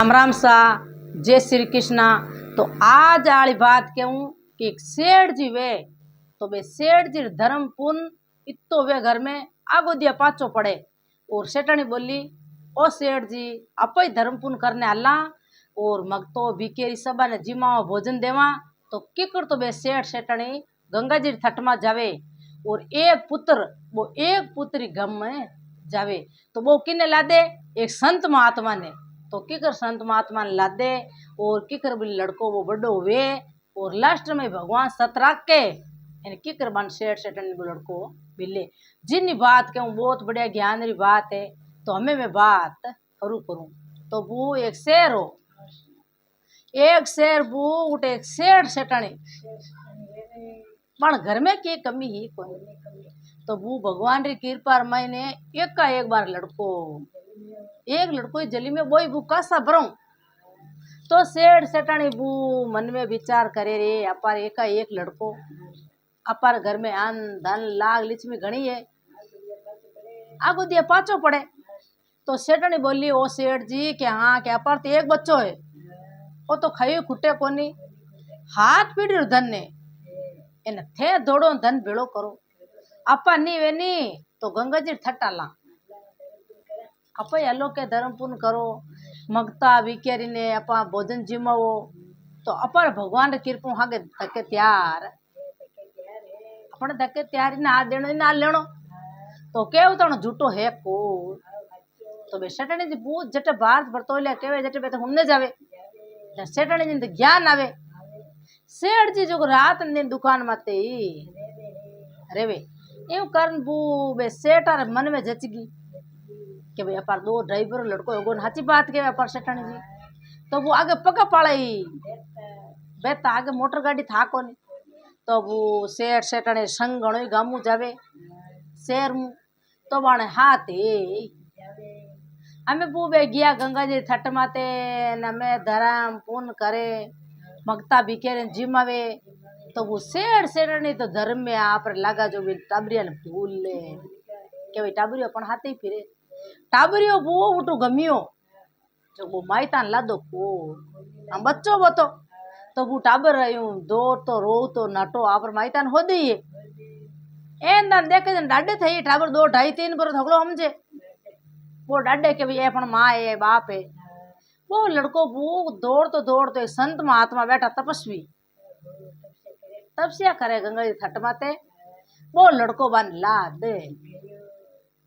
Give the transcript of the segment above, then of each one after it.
राम राम सा, जय श्री कृष्णा। तो आज आली बात कहूँ कि एक सेठ जी वे तो वे सेठ जी धर्म पुण्य इतो वे घर में आगो दिया पाचो पड़े। और सेठानी बोली, ओ सेठ जी आप ही धर्म पुण्य करने आला और मग तो भिकेरी सबा ने जिमा भोजन देवा। तो किकर तो वे सेठ सेठानी गंगा जी थट में जावे और एक पुत्र वो एक पुत्री गम में जावे। तो वो किने ला दे, एक संत महात्मा ने। तो किकर संत महात्मा ने ला दे और किकर भी लड़को वो बड़ो हुए और लास्ट में भगवान सत राख के किकर बन सेठ सेठन लड़को मिले। जिन बात कहूँ बहुत बढ़िया ज्ञान री बात है। तो हमें मैं बात करूँ तो वो एक शेर हो, एक शेर वो उठे एक सेठ सेठानी पण घर में की कमी ही कोई। तो वो भगवान री कृपा मैंने एक का एक बार एक लड़को जली में बोई वो कासा भरूं। तो सेठ सेठानी बू मन में विचार करे रे अपार एका एक लड़को अपार घर में अन धन लाग लिचमी घणी है आगो दिया पाचो पड़े। तो सेठानी बोली, ओ सेठ जी के हाँ के अपार तो एक बच्चो है वो तो खाई खुटे कोनी हाथ पीड़ियो धन ने इन थे दौड़ो धन भेड़ो करो आपा नी वे नी तो गंगा जी थटाला आप हलो के धर्म पुण्य करो मगता भिकेरी ने अपा भोजन जिमावो। तो अपर भगवान कृपा हागे धके त्यार अपने धके त्यार ना देनो ना लेनो। तो केव तो झूठो है को तो बे सेठानी जी बहुत जटे भारत भरतोलिया केवे जटे बे तो हमने जावे सेठानी जी ज्ञान आवे। सेठ जी जो रात ने दुकान माते रेवे यूं करन बू बे सेठ और मन में जचगी कि भाई अपार दो ड्राइवर लड़को होगो हाची बात के अपार सेठानी जी। तो वो आगे पगा पाड़ाई बेता आगे मोटर गाड़ी था कोनी। तो वो सेठ सेठानी संग घणो गामू जावे शहर मु तो बाणे हाथ हमें बू बे गया गंगा जी थट माते हमें धर्म पुण्य करे मगता भिकेरे जिमावे। तो वो सेठ सेठानी तो धर्म में आप लगा जो भी टाबरिया ने भूल ले के भाई टाबरियो अपन हाथ ही फिरे टाबरियो वो उठो गमियो जो वो माइतान लादो को हम बच्चो बतो। तो वो टाबर रह्यो दो तो रो तो नाटो आप माइतान हो दी एन दान देखे जन डाडे थे टाबर 2 2.5 3 पर थगलो समझे वो डाडे के भी अपन माँ है बाप है। वो लड़को वो दौड़ तो एक संत महात्मा बैठा तपस्वी तपस्या करे गंगा जी थट माते वो लड़को बन ला दे।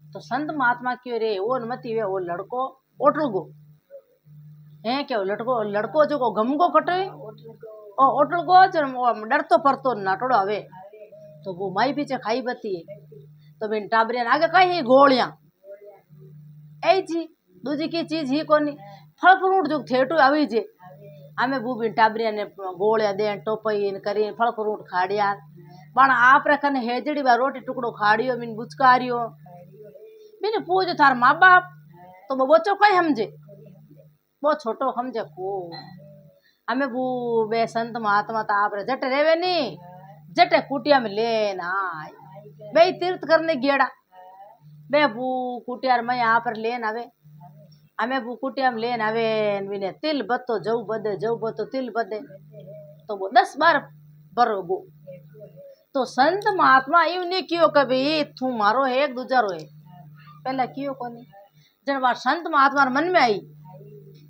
तो संत महात्मा क्यों रे वो मती वे वो लड़को ओटल गो है क्या लड़को जो गमगो कटे ओ ओटल गो डरतो परतो नाटोड़ो आवे। तो वो माई पीछे खाई बती तो बिन टाबरिया आगे कई गोलियां ऐ जी दूजी की चीज ही कोनी फल फ्रूट जो थेटू आवी जे हमें वो बिन टाबरिया ने गोलियां दे टोपई करी फल फ्रूट खाड़िया पण आप रखन हेजड़ी बा रोटी टुकड़ो खाड़ियो बिन बुचकारियो बिन पूछ थार माँ बाप। तो वो बच्चों कई समझे वो छोटो समझे को हमें वो बे संत महात्मा तो आप जट रेवे नी जटे कुटिया में लेना बे तीर्थ करने गेड़ा बे वो कुटिया में यहाँ पर लेन आवे हमें वो कुटिया में लेन आवे बिने तिल बत्तो जऊ बतो तिल बदे तो वो 10 बार बरोगो। तो संत महात्मा यूं नहीं कियो कभी तू मारो है एक दूजा रो है पहला कियो कोनी जन बार संत महात्मा मन में आई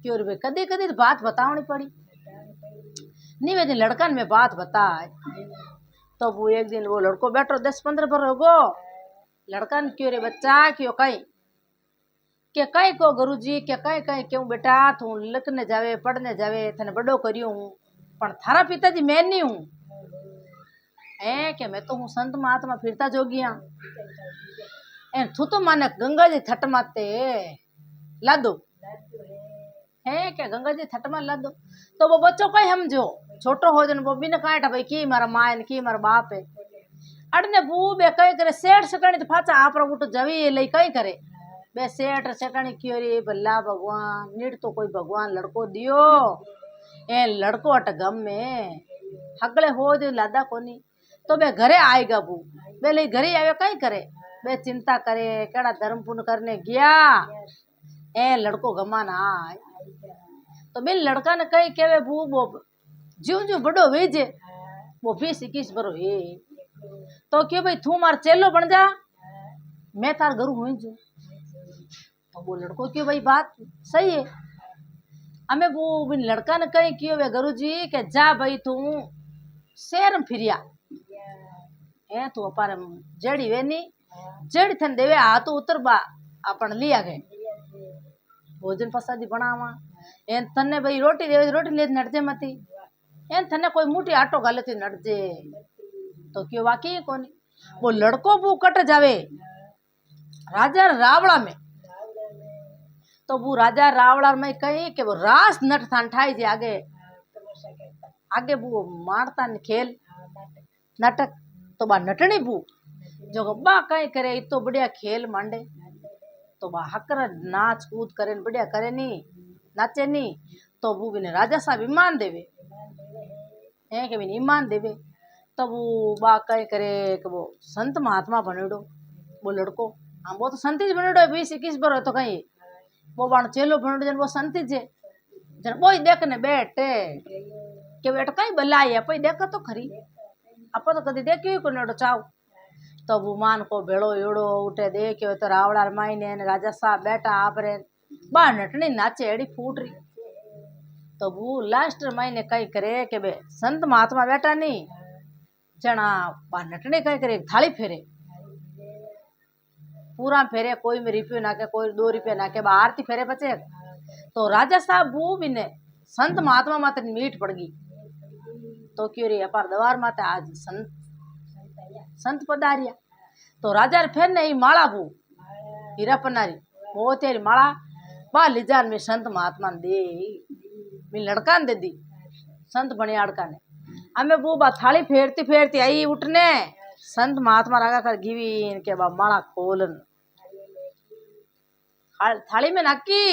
क्यों रे कदी कदी तो बात बतावनी पड़ी नहीं वे दिन लड़का में बात बताए। तो वो एक दिन वो लड़को बैठो 10-15 पर होगो लड़का ने क्यों रे बच्चा क्यों कहीं के कई को गुरुजी के कई कई क्यों बेटा तू लिखने जावे पढ़ने जावे थने बड़ो करियो हूँ पण थारा पिताजी मैं नहीं हूँ है के मैं तो हूँ संत महात्मा फिरता जोगिया तू तो माने गंगा जी थट माते लादो है क्या गंगा जी थट में लादो। तो वो बच्चों का ही समझो छोटो हो जन वो बिन काटा भाई की मारा माँ है की मारा बाप है अड़ने बू बे कई करे सेठ सेठानी तो फाचा आप उठ जवी लई कई करे बे सेठ सेठानी क्यों रे भला भगवान नीड़ तो कोई भगवान लड़को दियो ए लड़को अट गम में हगले हो जो लादा कोनी। तो बे घरे आएगा बू बे लई घरे आवे कई करे बे चिंता करे केड़ा धर्म पुण्य करने गया ए लड़को गमा ना आए। तो बिन लड़का ने कहीं केवे बू वो ज्यू ज्यू बड़ो वेजे वो 20-21 बरो है तो क्यों भाई तू मार चेलो बन जा मैं तार गुरु हुई जो। तो वो लड़को क्यों भाई बात सही है। हमें वो बिन लड़का ने कहीं क्यों वे गुरु जी के जा भाई तू शहर में फिरिया है तू अपार जड़ी वे नी जड़ी थन देवे हाथ उतर बा अपन लिया गए भोजन प्रसादी बनावा एन तन्ने भाई रोटी देवे रोटी ले नटजे मती एन थने कोई मुठी आटो गाले तो नटजे तो क्यों वाकई कोनी वो लड़को बू कट जावे राजा रावड़ा में तो वो राजा रावड़ा में कहीं कि वो रास नट थान ठाई जे आगे आगे वो मारता न खेल नाटक तो बा नटनी बू जो बा कहीं करे इतो बढ़िया खेल मांडे तो बा हकर नाच कूद करे बढ़िया करे नी नाचे नी तो वो बिने राजा साहब ईमान देवे है कि बिने ईमान देवे तो वो बा कहीं करे कि वो संत महात्मा बनेडो वो लड़को हाँ वो तो संत ही बनेडो 20-21 बरो तो कहीं वो बाण चेलो बनेडो जन वो संत जे जन वो ही देखने बैठे के बेटा कहीं बलाई है देखा तो खरी आप तो कभी देखियो को नेडो चाव तो वो मान को भेड़ो एड़ो उठे देखियो तो रावड़ा मायने राजा साहब बैठा आप रे बा नटनी नाचे एड़ी फूट रही तो वो लास्ट मायने कई करे के बे संत महात्मा बैठा नहीं जना बा नटनी कई करे थाली फेरे पूरा फेरे कोई में रुपये नाके कोई 2 रुपये नाके बा आरती फेरे बचे तो राजा साहब वो भी ने संत महात्मा माते मीठ पड़ गई तो क्यों रे अपार दवार माते आज संत पधारिया तो राजा फिर ने माला बू हीरा पन्नारी वो तेरी माला बा लिजार में संत महात्मा दे मैं लड़का ने दे दी संत बनियाड़का ने हमें वो बा थाली फेरती फेरती आई उठने संत महात्मा लगा कर गिवी इनके बा माला खोलन थाली में नाकी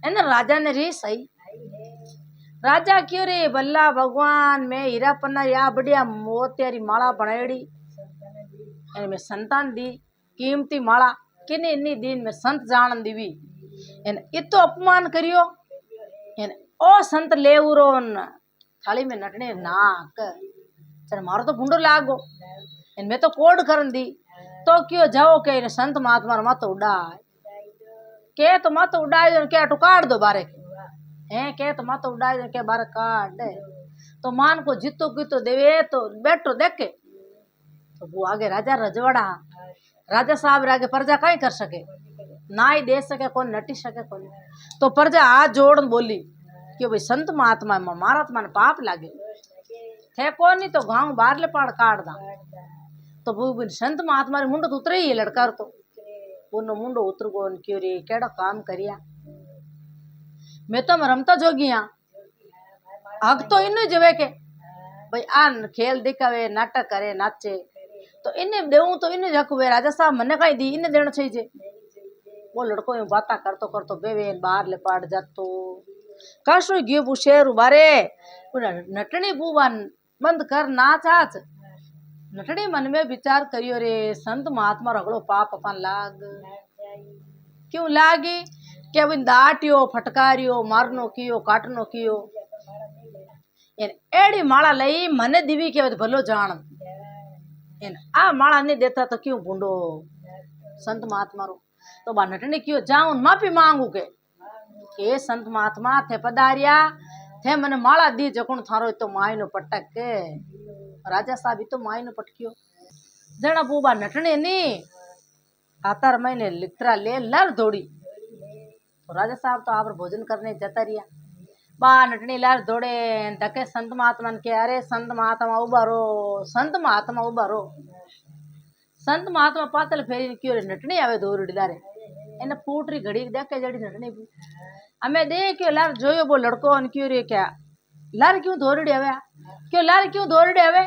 है राजा ने री सही राजा क्यों रे बल्ला भगवान में हीरा पन्ना या बढ़िया मोतियारी माला बनाएड़ी में संतान दी कीमती माला किन्नी इन्नी दिन में संत जान दीवी इतो अपमान करियो ओ संत ले उरो थाली में नटने नाक चल मारो तो भूडो लागो मैं तो कोड करन दी तो क्यों जाओ के संत महात्मा मत उड़ाए के तो मत उड़ाए के टुकाड़ दो बारे हैं के तो मत उड़ाए के बारे काट दे तो मान को जितो की तो देवे तो बैठो देखे तो वो आगे राजा रजवाड़ा राजा साहब आगे प्रजा कहीं कर सके ना ही दे सके कौन नटी सके कौन तो प्रजा हाथ जोड़ बोली कि भाई संत महात्मा मारा तो मन पाप लागे थे कौन नहीं तो गाँव बाहर ले पाड़ काट दा तो वो संत महात्मा मुंडो तो उतरे ही लड़का तो उन मुंडो उतर गो क्यों रे केड़ा काम करिया मैं तो रमता जोगिया हक तो इन जवे के भाई आन खेल दिखावे नाटक करे नाचे तो इन्हें देऊं तो इन्हें जक वे राजा साहब मने कहीं दी इन्हें देना चाहिए वो लड़को यूं बाता करतो करतो बेवे बाहर ले पाड़ जातो काशो गियो बु शेर उबारे नटनी बुवान बंद कर नाच आज नटनी मन में विचार करियो रे संत महात्मा रगड़ो पाप अपन लाग क्यों लागी क्या बिन दाटियो फटकारियो मारनो कियो काटनो कियो एड़ी माला लई मने दीवी के भलो जान आ माला नहीं देता तो क्यों भूडो संत महात्मा रो तो बा नटने क्यों जाऊं माफी मांगू के संत महात्मा थे पधारिया थे मने माला दी जकुण थारो तो मायनो पटक के राजा साहब तो मायनो पटकियो जना बूबा नटने नी आतर महीने लित्रा ले लर दौड़ी तो राजा साहब तो आप भोजन करने जता रिया बा नटनी लार दौड़े धके संत महात्मा के अरे संत महात्मा उबारो संत महात्मा उबारो संत महात्मा पातल फेरी क्यों रे नटनी आवे दौड़ी लारे एने फूटरी घड़ी देखे जड़ी नटनी भी हमें देखियो लार जोयो वो लड़को अन क्यों रे क्या लार क्यों दौड़ी आवे क्यों लार क्यों दौड़ी आवे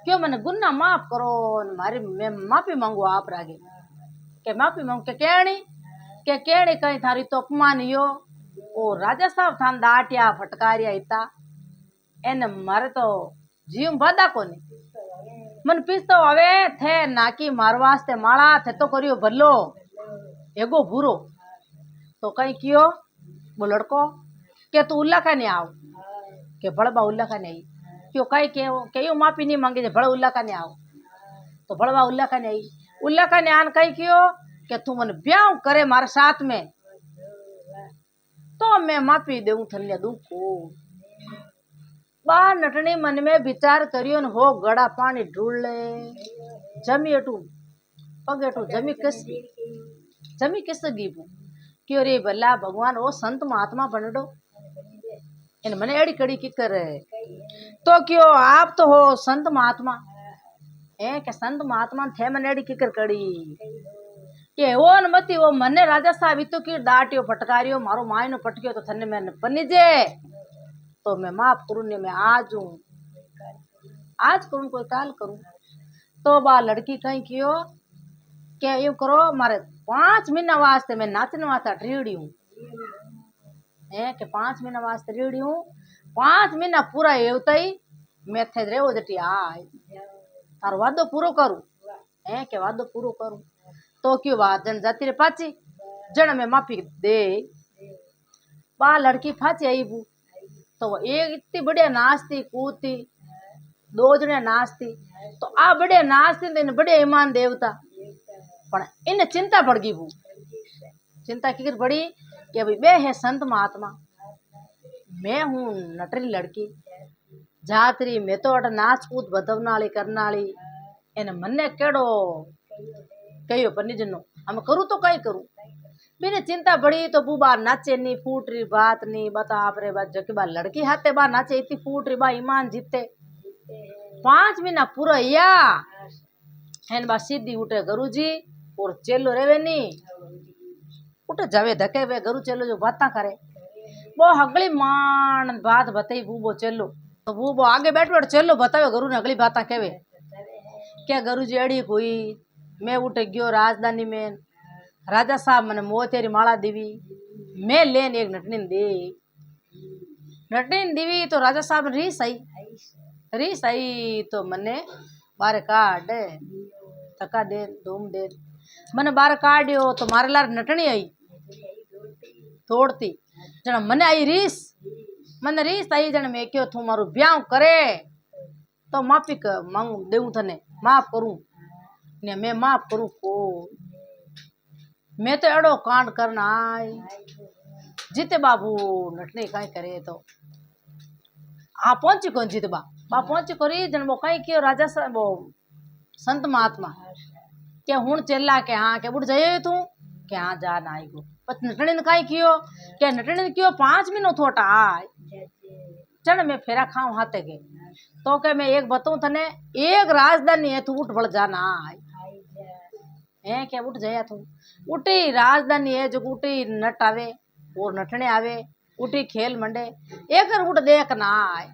क्यों मैंने गुन्ना माफ करो मारी मैं माफी मांगू आप रागे के माफी मांगू के केणी कहीं थारी तो अपमान यो ओ राजा साहब थान दाटिया फटकारिया इता एने मारे तो जीव बादा कोनी मन पीसतो हवे थे नाकी मारवास्ते माला थे तो करियो भलो एगो बुरो तो कहीं कियो वो लड़को के तू उल्ला का नहीं आओ के बड़बा उल्ला का नहीं क्यों कई के माफी नहीं मांगी जे बड़ उल्ला का नहीं आओ तो बड़बा उल्ला का नहीं उल्ला का नहीं आन कही क्यों के तू मन ब्याह करे मारे साथ में तो मैं माफी देऊं थल्ले दूं को बा नटनी मन में विचार करियो न हो गड़ा पानी ढूंढ ले जमी एटू पगेटू जमी किस गीबू क्यों रे भला भगवान ओ संत महात्मा बनडो इन मने एड़ी कड़ी की करे तो क्यों आप तो हो संत महात्मा ए के संत महात्मा थे मन एड़ी की कर कड़ी के वो न मती वो मने राजा साहब तो की डाटियो फटकारियो मारो मायनो पटकियो तो थने मैंने पनीजे तो मैं माफ करूं ने मैं आज करूं कोई काल करूं तो बा लड़की कहीं कियो क्या यूं करो मारे 5 महीना वास्ते मैं नाचने वास्ते रीड़ी हूँ के 5 महीना वास्ते रीड़ी हूँ 5 महीना पूरा एवता ही मैं थे रे वो जटी आय तार वादो पूरो करूं के वादो पूरो करूं तो क्यों बात जन जाती रे पाची जन मैं माफी दे बा लड़की फाची आई बू तो एक इतनी बढ़िया नाचती कूदती 2 जने नाचती तो आ बढ़िया नाचती तो इन बढ़िया ईमान देवता पण इन चिंता पड़ गई बू चिंता की पड़ी कि भाई बे है संत महात्मा मैं हूँ नटरी लड़की जातरी मैं तो अट नाच कूद बदवना वाली करना वाली इन मन्ने केड़ो कहो पनिजनो हम करूँ तो कहीं करूँ बिना चिंता बड़ी तो बूबा नाचे नहीं फूट रही बात नहीं बता आप रे बात जो कि बा लड़की हाथे बा नाचे इतनी फूट रही बा ईमान जीते 5 महीना पूरा या है बा सीधी उठे गुरुजी और चेलो रेवे नी उठे जावे धके वे गुरु चेलो जो बातें करे वो अगली मान बात बताई बूबो चेलो तो बूबो आगे बैठ बैठ चेलो बतावे गुरु ने अगली बातें कहवे क्या गुरु जी अड़ी हुई मैं उठे गयो राजधानी में राजा साहब मैंने मोह तेरी माला दीवी मैं लेन एक नटनी दीवी तो राजा साहब री सही तो मने बारे काट थका दे धूम दे मने बारे काटियो तो मारे लार नटनी आई तोड़ती जन मने आई रीस आई जन मैं क्यों तू मारू ब्याह करे तो माफी मांगू देऊं थने माफ करूं ने मैं माफ करूं को मैं तो एड़ो कांड करना आई जीते बाबू नटने कहीं करे तो आ पहुंची कौन जीते बा पहुंची करी जन वो कहीं कियो राजा वो संत महात्मा क्या हुण चेला के हाँ क्या बुढ़ जाए तू क्या हाँ जा ना आई गो बस नटने ने कहीं कियो क्या नटने ने कियो 5 महीनों थोटा आय चल मैं फेरा खाऊं हाथे के तो क्या मैं एक बताऊं तने एक राजधानी है तू उठ बढ़ जाना आय है क्या उठ जाया तू उठी राजधानी है जो उठी नट आवे और नटने आवे उठी खेल मंडे एक उठ देख ना आए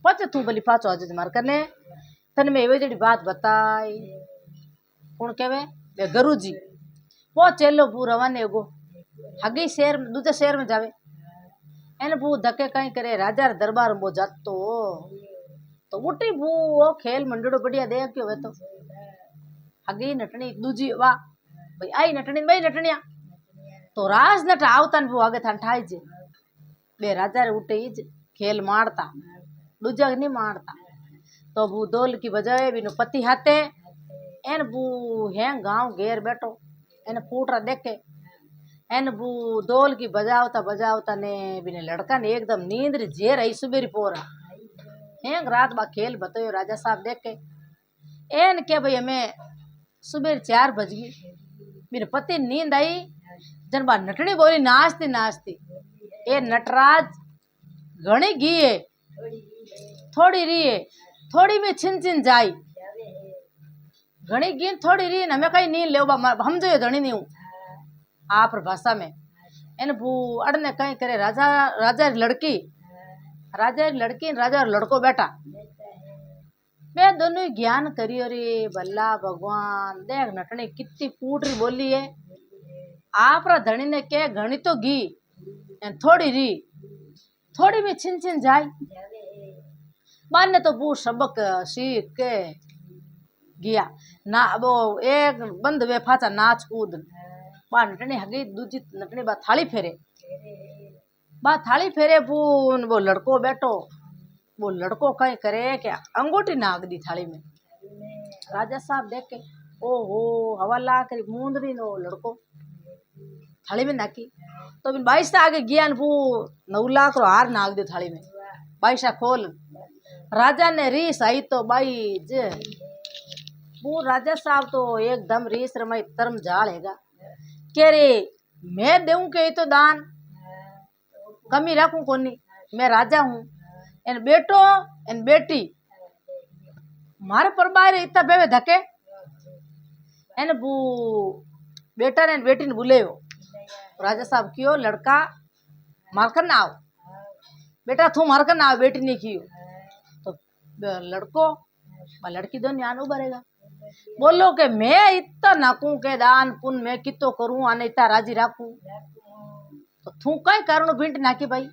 पच तू बली पाचो आज मार करने तन में एवे जड़ी बात बताई कौन कहवे वे गुरु जी वो चेलो बू रवाने गो हगी शहर दूसरे शहर में जावे एने बू धक्के कहीं करे राजा रे दरबार में वो जातो तो उठी बू वो खेल मंडड़ो बढ़िया देख क्यों वे तो हगी नटनी दूजी वाह भाई आई नटनी भाई नटनिया तो राज नट आवता वो आगे थान ठाई जे बे राजा रे उठे ज खेल मारता दूजा नहीं मारता तो बू दोल की बजाय बिनु पति हाथे एन बू है गांव घेर बैठो एन फूटरा देखे एन बू दोल की बजावता ने बिने लड़का ने एकदम नींद री जेर आई सुबेरी पोरा है रात बा खेल बतायो राजा साहब देखे एन के भाई हमें सुबह 4 बज गई मेरे पति नींद आई जन बा नटनी बोली नाचती ए नटराज घणी घी है थोड़ी री है थोड़ी में छिन जाई घणी घी थोड़ी री हमें कहीं नींद ले हम जो धनी नहीं हूँ आप भाषा में एन बू अड़ने कहीं करे राजा लड़की राजा लड़को बैठा मैं दोनों ज्ञान करियो रे भला भगवान देख नटने कितनी फूट री बोली है आप रा धनी ने के घनी तो घी थोड़ी री थोड़ी में छिन जाए माने तो बू सबक सीख के गया ना वो एक बंद वे फाचा नाच कूद बा नटनी हगी दूजी नटनी बा थाली फेरे बा थाली फेरे पून वो लड़को बैठो, वो लड़को कहीं करे क्या अंगूठी नाग दी थाली में। राजा साहब देख के ओहो हवा ला कर मूंदरी नो लड़को थाली में नाकी। तो बिन बाईसा आगे ज्ञान पू 9 लाख रो हार नाग दे थाली में। बाईसा खोल राजा ने रीस आई तो बाई जे वो राजा साहब तो एकदम रीस रमाई तरम जाल हैगा के रे मैं देऊं के तो दान कमी रखूं कोनी, मैं राजा हूं एन बेटो एन बेटी मारे परबार इतना बेवे धके एन बू बेटा ने बेटी ने बुले राजा साहब क्यों लड़का मारकर ना आओ बेटा तू मारकर ना आओ बेटी ने कियो तो लड़को लड़की दो न्यान उभरेगा बोलो के मैं इतना नाकू के दान पुन मैं कितो करूं आने इतना राजी राखू तो तू कई कारण भिंट नाकी भाई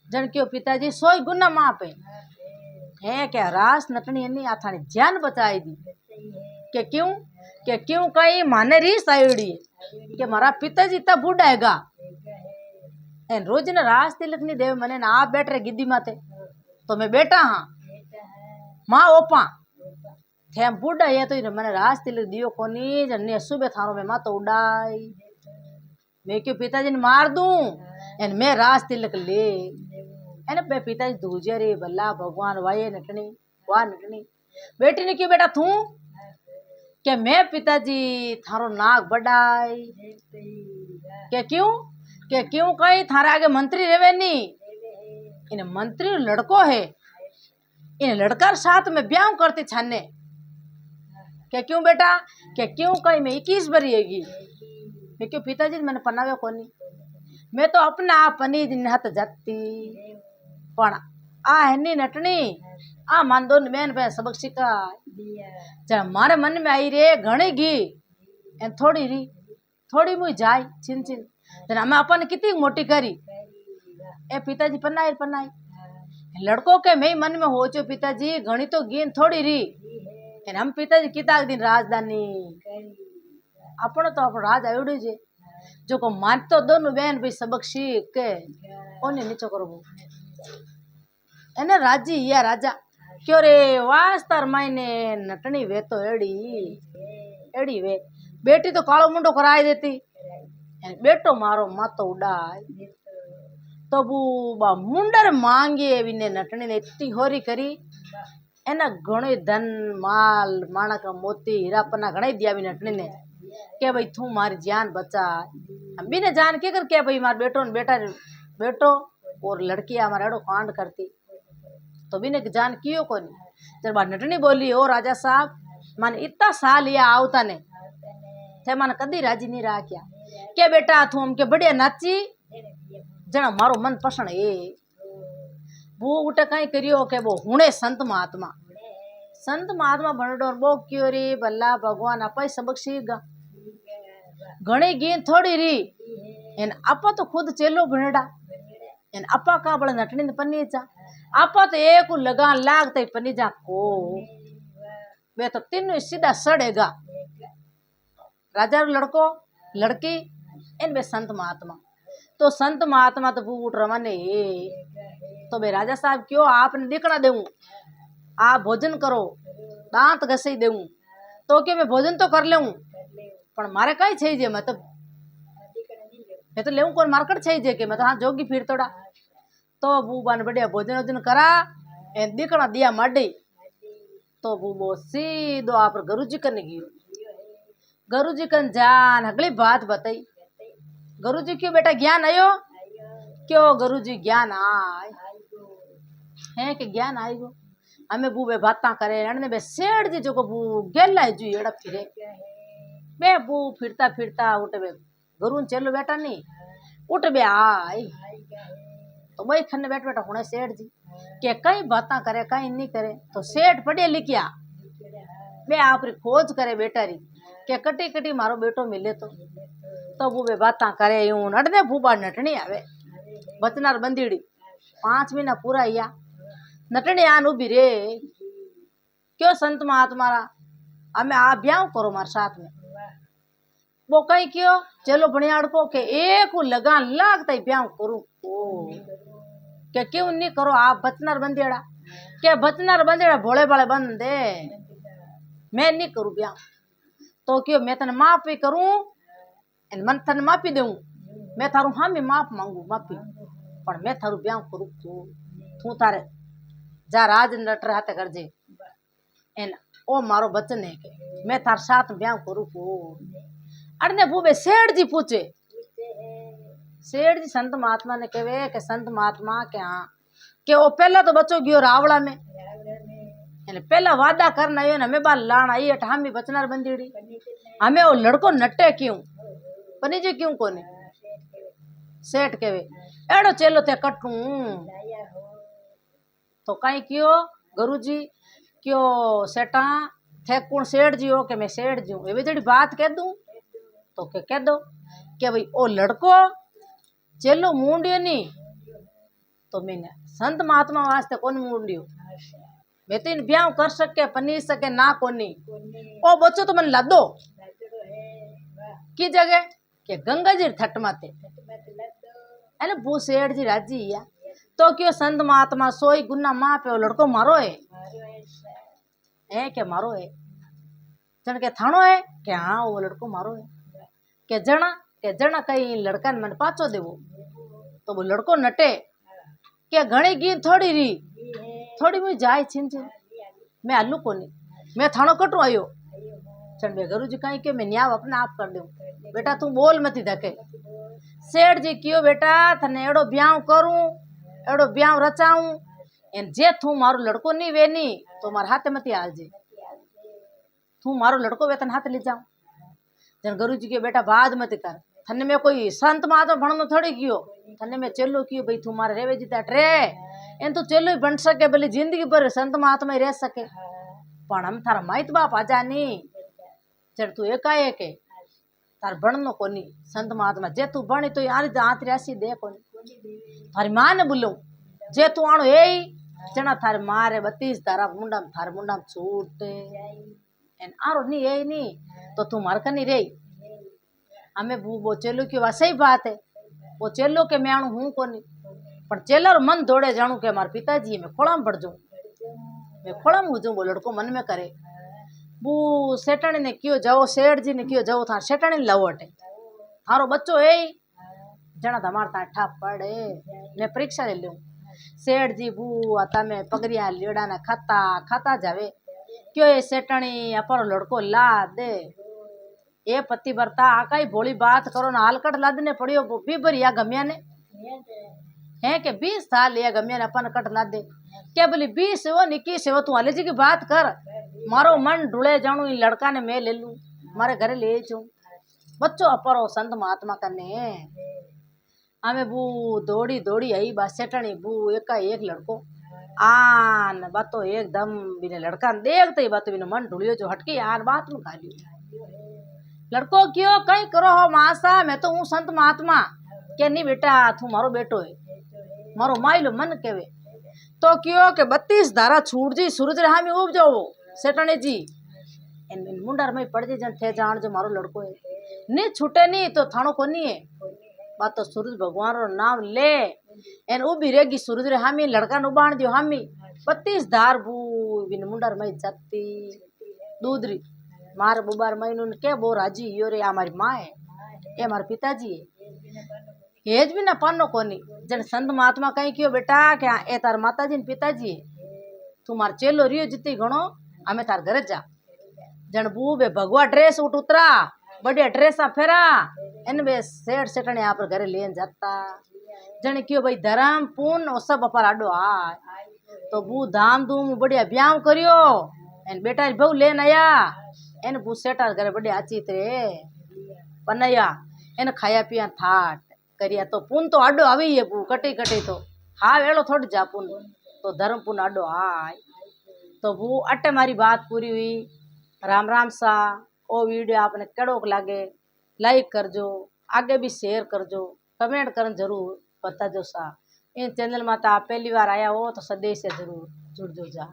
जन क्यों पिताजी सोई गुना मां पे है क्या रास नटनी नहीं आथानी जान बचाई दी के क्यों कई माने रीस आयोड़ी के मारा पिताजी इतना बूढ़ा हैगा एन रोज ने रास तिलक नहीं देव मने ना आप बैठ रहे गिद्दी माते तो मैं बेटा हाँ माँ ओपा थे बूढ़ा ये तो मैंने रास तिलक दियो कोनी जन्ने सुबह थारो में माँ तो उड़ाई मैं क्यों पिताजी ने मार दूं एन मैं रास तिलक ले एन पे पिताजी दूजे रे बल्ला भगवान वाये नटनी वाह नटनी बेटी ने क्यों बेटा तू के मैं पिताजी थारो नाक बढ़ाई के क्यों कहीं थारे आगे मंत्री रेवे नी इन मंत्री लड़को है इन लड़का साथ में ब्याह करती छाने के क्यों बेटा के क्यों कहीं मैं 21 बरी हैगी मैं क्यों पिताजी मैंने पनावे कोनी मैं तो अपना आप पनी दिन हाथ जाती पण आ है नटनी आ मान दो बेन पे सबक सीखा जरा मारे मन में आई रे घणी घी एन थोड़ी मुई जाई छिन छिन जना मैं अपन कितनी मोटी करी ए पिताजी पनाई लड़को के मैं मन में हो चो पिताजी घणी तो गिन थोड़ी री एन हम पिताजी किता दिन राजधानी अपन तो अपन राज आयोड़ी जे जो को मान तो दोनों बहन भाई सबक सीख के ओने नीचो करो एने राजी या राजा क्यों रे वास्तर मायने नटनी वे तो एड़ी वे बेटी तो कालो मुंडो कराई देती बेटो मारो मातो उड़ाई तो बा मुंडर मांगे विने नटनी ने इतनी होरी करी एना घणो धन माल माणक मोती हीरा पन्ना घणा दिया भी नटनी ने के भाई तू मारी जान बचा हम भी ने जान के कर के भाई मार बेटो ने बेटो और लड़की हमारा एडो कांड करती तो भी ने जान कियो कोनी जब नटनी बोली ओ राजा साहब मन इतना साल या आवता ने थे मन कदी राजी नहीं रहा क्या बेटा तू हमके बढ़िया नाची जना मारो मन पसंद है वो उठे कहीं करियो के वो हुणे संत महात्मा भणडोर बो क्यों री भला भगवान आपा सबक सीखा घणी गीन थोड़ी री एन आपा तो खुद चेलो भणडा एन आपा का बड़ा नटनी ने पन्नी चा आपा तो एक लगान लागते पन्नी जा को वे तो तीनों सीधा सड़ेगा राजा लड़को लड़की इन वे संत महात्मा तो संत महात्मा तो फूट रवाने तो बे राजा साहब क्यों आपने दिखना देऊं आप भोजन करो दांत घसे देऊं तो क्या मैं भोजन तो कर लेऊं पर मारे कई चाहिए मैं तो लेऊं कौन मार्केट चाहिए कि मैं तो हाँ जोगी फिर तोड़ा तो बूबा ने बढ़िया भोजन वोजन करा ए दिखना दिया माडी तो बूबो सीधो आप गुरु जी कने गयो गुरु जी कन जान अगली बात बताई गुरु जी क्यों बेटा ज्ञान आयो क्यों गुरु जी ज्ञान आए है कि ज्ञान आई गो हमें बूबे बाता करे अने बे सेठ जी जो को बू गेला है जी एड़ा फिरे बे बू फिरता फिरता उठ बे गुरु चलो बेटा नहीं उठ बे आई तो वही खन्ने बैठ बैठा होने सेठ जी के कई बाता करे कई नहीं करे तो सेठ पढ़े लिखिया बे आप री खोज करे बेटा री के कटी कटी मारो बेटो मिले तो बूबे बाता करे यूं नटने फूबा नटनी आवे बचनार बंदीड़ी 5 महीना पूरा या नटनी आन उभी रे क्यों संत महात्मा हमें आप ब्याह करो मारे साथ में वो कहीं क्यों चलो बनियाड़ को के एक लगान लागता ही ब्याह करूं ओ के क्यों नहीं करो आप बचनर बंदेड़ा के बचनर बंदेड़ा भोले भाले बंदे मैं नहीं करूं ब्याह तो क्यों मैं तने माफी करूं मन तने माफी दूं मैं थारू हाँ मैं माफ मांगू माफी पर मैं थारू ब्याह करूं तू तारे जा राज नट रहते कर जे एन ओ मारो बचन है के मैं थार साथ ब्याह करूं को अड़ने बूबे सेठ जी पूछे सेठ जी संत महात्मा ने कहे कि संत महात्मा क्या के वो पहला तो बच्चों गयो रावड़ा में पहला वादा करना आयो ने हमें बार लाण आई अठ हम भी बचनार बंदीड़ी हमें वो लड़को नटे क्यों पनी जी क्यों कोने सेठ कहे एड़ो चेलो ते कटू तो कहीं क्यों गुरुजी क्यों सेठा थे कौन सेठ जी हो के मैं सेठ जी हूँ ये जड़ी बात कह दूं तो के कह दो कि भाई ओ लड़को चेलो मुंडियो नहीं तो मैंने संत महात्मा वास्ते कौन मुंडियो मैं तो इन ब्याह कर सके पनी सके ना कोनी ओ बच्चो तो मन ला दो की जगह के गंगा जी थट माते अरे वो सेठ जी राजी या तो क्यों संत महात्मा सोई गुना माँ पे वो लड़को मारो है क्या मारो है जन के थानो है कि हाँ वो लड़को मारो है के जना कहीं लड़का ने मन पाचो देवो तो वो लड़को नटे के घणी गी थोड़ी मुझे जाए छिन मैं आलू कोनी मैं थानो कटू आयो चल बे गुरु जी कहीं के मैं न्याव अपने आप कर दूं बेटा तू बोल मती धके सेठ जी क्यों बेटा थने एड़ो ब्याह करूं एड़ो ब्याह रचाऊं एन जे तू मारो लड़को नहीं वेनी तो मार हाथ मती हाल जे तू मारो लड़को वेतन हाथ ले जाऊं जन गुरु जी के बेटा बाद मत कर थने में कोई संत महात्मा भणनो थोड़ी कियो थने में चेलो कियो भाई तू मारे रेवे जीता ट्रे एन तो चेलो ही बन सके भले जिंदगी भर संत महात्मा ही रह सके पण हम थारा माइट बाप आजा नी चल तू एकाएक है तार बननो कोनी संत महात्मा जे तू बनी तो यार आंत राशि दे कोनी थारी मां ने बोलूं जे तू आणो ए जना थारे मारे 32 तारा मुंडा थारे मुंडा छूट एन आरो नी ए नी तो तू मार कनी रे हमें वो चेलो की बात सही बात है वो चेलो के मैं आणू हूं कोनी पर चेलर मन दौड़े जाणू के मार पिताजी मैं खोड़ा में पड़ जाऊं मैं खोड़ा में हो जाऊं वो लड़को मन में करे वो सेठाणी ने क्यों जाओ सेठ जी ने क्यों जाओ था सेठाणी ने लाओ अटे थारो बच्चो है जना तमार ता ठा पड़े मैं परीक्षा ले लूं सेठ जी बू आता में पगरिया लेड़ा ना खाता जावे क्यों ये सेठाणी अपर लड़को ला दे ये पति बरता आकाई भोली बात करो ना हालकट लादने पड़ियो बीबर या गम्या ने है के 20 साल या गम्या ने अपन कट ला दे क्या बोली 20 वो 21 वो तू हाले जी की बात कर मारो मन ढूले जाऊं इन लड़का ने मैं ले लूं मारे घरे ले जाऊं बच्चों अपरो संत महात्मा कने हमें बू दौड़ी आई बा सेठणी बू एका एक लड़को आन बातो एकदम बिने लड़का देखते ही बातो बिने मन ढूलियो जो हटके आन बात में खा लियो लड़को क्यों कहीं करो हो मासा मैं तो हूँ संत महात्मा के नहीं बेटा तू मारो बेटो है मारो माइलो मन केवे तो क्यों के 32 धारा छूट जी सूरज रहा में उब जाओ सेठणी जी इन मुंडर में पड़ जन थे जान जो मारो लड़को है नहीं छूटे नहीं तो थानो को नहीं है बात तो सूरज भगवान रो नाम ले एन उबी रेगी सूरज रे हामी लड़का नु बाण दियो हामी 32 धार बू बिन मुंडर में जाती दूधरी मार बुबार महीनू ने के बो राजी यो रे हमारी माँ है ये हमारे पिताजी है हेज भी ना पानो कोनी जन संत महात्मा कहीं क्यों बेटा क्या ए तार माताजी ने पिताजी है तू मार चेलो रियो जितनी घणो हमें तार घर जा जन बू बे भगवा ड्रेस उठ उतरा बढ़िया ड्रेसा फेरा इन बे सेठ सेठने यहाँ पर घरे लेन जाता जन क्यों भाई धर्म पुन वो सब अपर आडो आय तो बू धाम धूम बढ़िया ब्याह करियो एन बेटा बहु लेन आया एन बू सेठा घरे बढ़िया आची थे पनैया एन खाया पिया थाट करिया तो पुन तो आडो आवी है बू कटी तो हाँ वेलो थोड़ी जा पुन तो धर्म पुन आडो आय तो बू अटे मारी बात पूरी हुई राम राम सा ओ वीडियो आपने केड़ो लागे लाइक करजो आगे भी शेयर करजो कमेंट करन जरूर बताजो सा इन चैनल में आप पहली बार आया हो तो सदैव से जरूर जुड़जो जा।